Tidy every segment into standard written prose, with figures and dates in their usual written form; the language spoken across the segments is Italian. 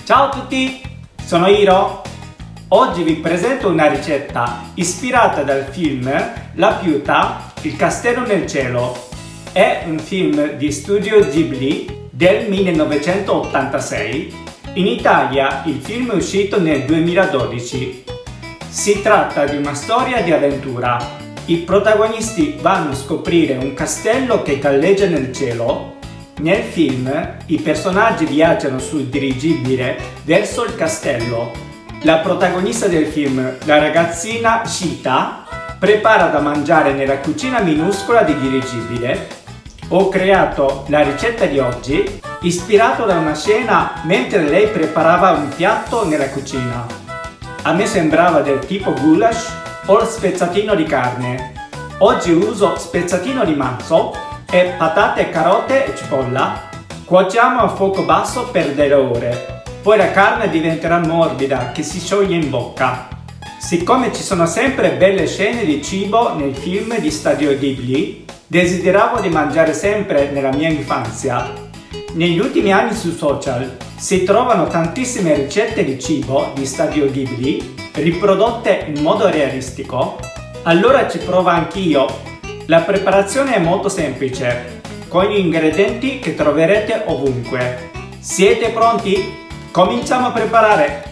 Ciao a tutti, sono Hiro. Oggi vi presento una ricetta ispirata dal film La Piuta, il castello nel cielo. È un film di studio Ghibli del 1986. In Italia il film è uscito nel 2012. Si tratta di una storia di avventura. I protagonisti vanno a scoprire un castello che galleggia nel cielo. Nel film i personaggi viaggiano sul dirigibile verso il castello. La protagonista del film, la ragazzina Shita, prepara da mangiare nella cucina minuscola del dirigibile. Ho creato la ricetta di oggi ispirato da una scena mentre lei preparava un piatto nella cucina. A me sembrava del tipo goulash o spezzatino di carne. Oggi uso spezzatino di manzo e patate, carote e cipolla. Cuociamo a fuoco basso per delle ore. Poi la carne diventerà morbida che si scioglie in bocca. Siccome ci sono sempre belle scene di cibo nel film di Studio Ghibli, desideravo di mangiare sempre nella mia infanzia. Negli ultimi anni sui social si trovano tantissime ricette di cibo di Studio Ghibli riprodotte in modo realistico. Allora ci provo anch'io. La preparazione è molto semplice, con gli ingredienti che troverete ovunque. Siete pronti? Cominciamo a preparare!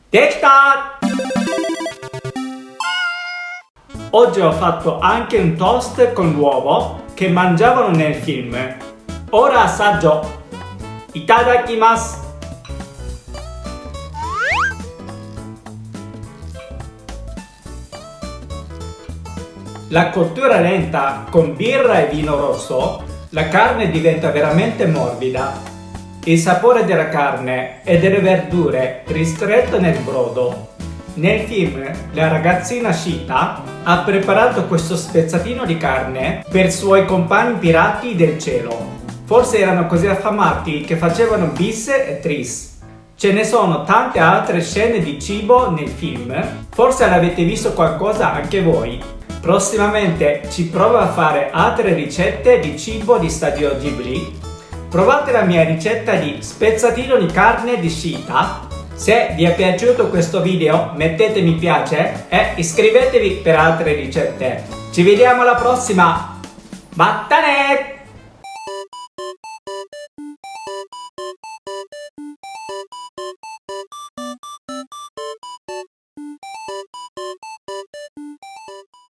Dekita! Oggi ho fatto anche un toast con l'uovo che mangiavano nel film. Ora assaggio. Itadakimasu! La cottura lenta con birra e vino rosso, la carne diventa veramente morbida. Il sapore della carne e delle verdure ristretto nel brodo. Nel film, la ragazzina Sheeta ha preparato questo spezzatino di carne per i suoi compagni pirati del cielo. Forse erano così affamati che facevano bis e tris. Ce ne sono tante altre scene di cibo nel film, forse l'avete visto qualcosa anche voi. Prossimamente ci provo a fare altre ricette di cibo di Studio Ghibli. Provate la mia ricetta di spezzatino di carne di Sheeta. Se vi è piaciuto questo video mettete mi piace e iscrivetevi per altre ricette. Ci vediamo alla prossima! Battane!